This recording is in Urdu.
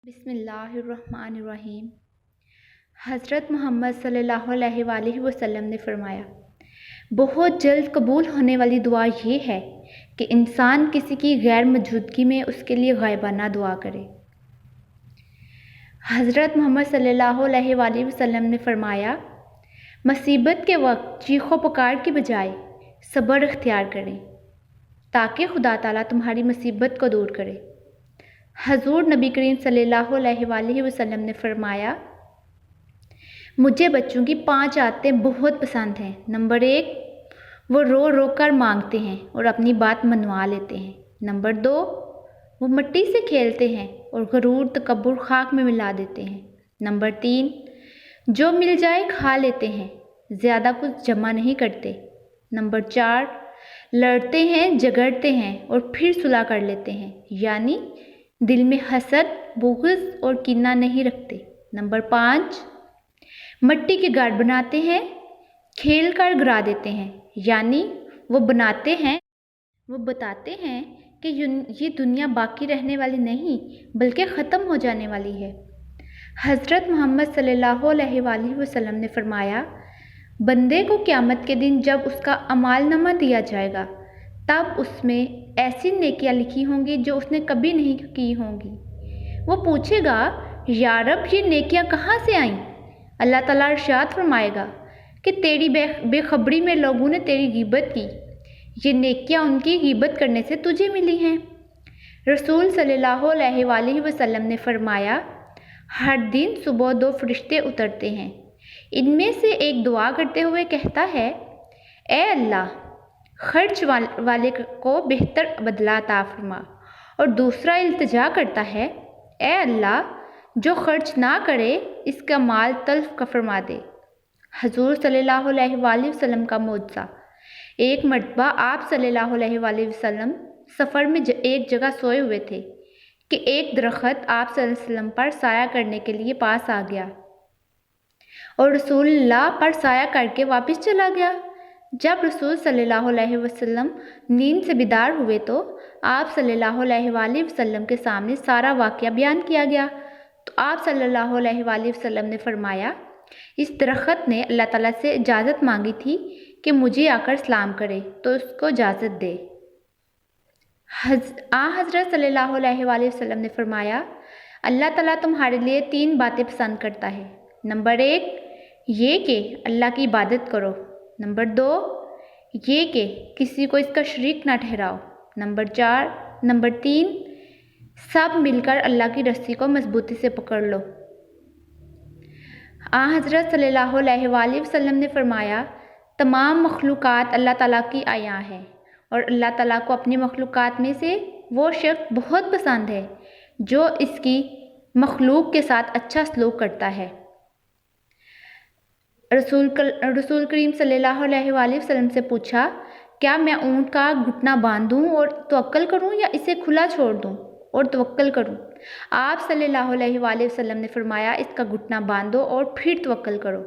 بسم اللہ الرحمن الرحیم۔ حضرت محمد صلی اللہ علیہ وآلہ وسلم نے فرمایا، بہت جلد قبول ہونے والی دعا یہ ہے کہ انسان کسی کی غیر موجودگی میں اس کے لیے غائبانہ دعا کرے۔ حضرت محمد صلی اللہ علیہ وآلہ وسلم نے فرمایا، مصیبت کے وقت چیخ و پکار کی بجائے صبر اختیار کریں تاکہ خدا تعالیٰ تمہاری مصیبت کو دور کرے۔ حضور نبی کریم صلی اللہ علیہ وآلہ وسلم نے فرمایا، مجھے بچوں کی 5 عادتیں بہت پسند ہیں۔ نمبر 1، وہ رو رو کر مانگتے ہیں اور اپنی بات منوا لیتے ہیں۔ نمبر 2، وہ مٹی سے کھیلتے ہیں اور غرور تکبر خاک میں ملا دیتے ہیں۔ نمبر 3، جو مل جائے کھا لیتے ہیں، زیادہ کچھ جمع نہیں کرتے۔ نمبر 4، لڑتے ہیں، جھگڑتے ہیں اور پھر صلح کر لیتے ہیں، یعنی دل میں حسد، بغض اور کینہ نہیں رکھتے۔ نمبر 5، مٹی کے گھر بناتے ہیں، کھیل کر گرا دیتے ہیں، یعنی وہ بتاتے ہیں کہ یہ دنیا باقی رہنے والی نہیں بلکہ ختم ہو جانے والی ہے۔ حضرت محمد صلی اللہ علیہ وآلہ وسلم نے فرمایا، بندے کو قیامت کے دن جب اس کا اعمال نامہ دیا جائے گا تب اس میں ایسی نیکیاں لکھی ہوں گی جو اس نے کبھی نہیں کی ہوں گی۔ وہ پوچھے گا، یا رب یہ نیکیاں کہاں سے آئیں؟ اللہ تعالیٰ ارشاد فرمائے گا کہ تیری بے خبری میں لوگوں نے تیری غیبت کی، یہ نیکیاں ان کی غیبت کرنے سے تجھے ملی ہیں۔ رسول صلی اللہ علیہ وآلہ وسلم نے فرمایا، ہر دن صبح 2 فرشتے اترتے ہیں، ان میں سے ایک دعا کرتے ہوئے کہتا ہے، اے اللہ، خرچ والے کو بہتر بدلہ عطا فرما، اور دوسرا التجا کرتا ہے، اے اللہ، جو خرچ نہ کرے اس کا مال تلف فرما دے۔ حضور صلی اللہ علیہ وآلہ وسلم کا معجزہ۔ ایک مرتبہ آپ صلی اللہ علیہ وآلہ وسلم سفر میں ایک جگہ سوئے ہوئے تھے کہ ایک درخت آپ صلی اللہ علیہ وسلم پر سایہ کرنے کے لیے پاس آ گیا اور رسول اللہ پر سایہ کر کے واپس چلا گیا۔ جب رسول صلی اللہ علیہ وسلم نیند سے بیدار ہوئے تو آپ صلی اللہ علیہ وآلہ وسلم کے سامنے سارا واقعہ بیان کیا گیا تو آپ صلی اللہ علیہ وآلہ وسلم نے فرمایا، اس درخت نے اللہ تعالیٰ سے اجازت مانگی تھی کہ مجھے آ کر سلام کرے تو اس کو اجازت دے۔ حضرت صلی اللہ علیہ وآلہ وسلم نے فرمایا، اللہ تعالیٰ تمہارے لیے 3 باتیں پسند کرتا ہے۔ نمبر 1، یہ کہ اللہ کی عبادت کرو۔ نمبر 2، یہ کہ کسی کو اس کا شریک نہ ٹھہراؤ۔ نمبر 3، سب مل کر اللہ کی رسی کو مضبوطی سے پکڑ لو۔ حضرت صلی اللہ علیہ وآلہ وسلم نے فرمایا، تمام مخلوقات اللہ تعالیٰ کی آیاں ہیں اور اللہ تعالیٰ کو اپنی مخلوقات میں سے وہ شخص بہت پسند ہے جو اس کی مخلوق کے ساتھ اچھا سلوک کرتا ہے۔ رسول کریم صلی اللہ علیہ وآلہ وسلم سے پوچھا، کیا میں اونٹ کا گھٹنا باندھوں اور توکل کروں یا اسے کھلا چھوڑ دوں اور توکل کروں؟ آپ صلی اللہ علیہ وآلہ وسلم نے فرمایا، اس کا گھٹنا باندھو اور پھر توکل کرو۔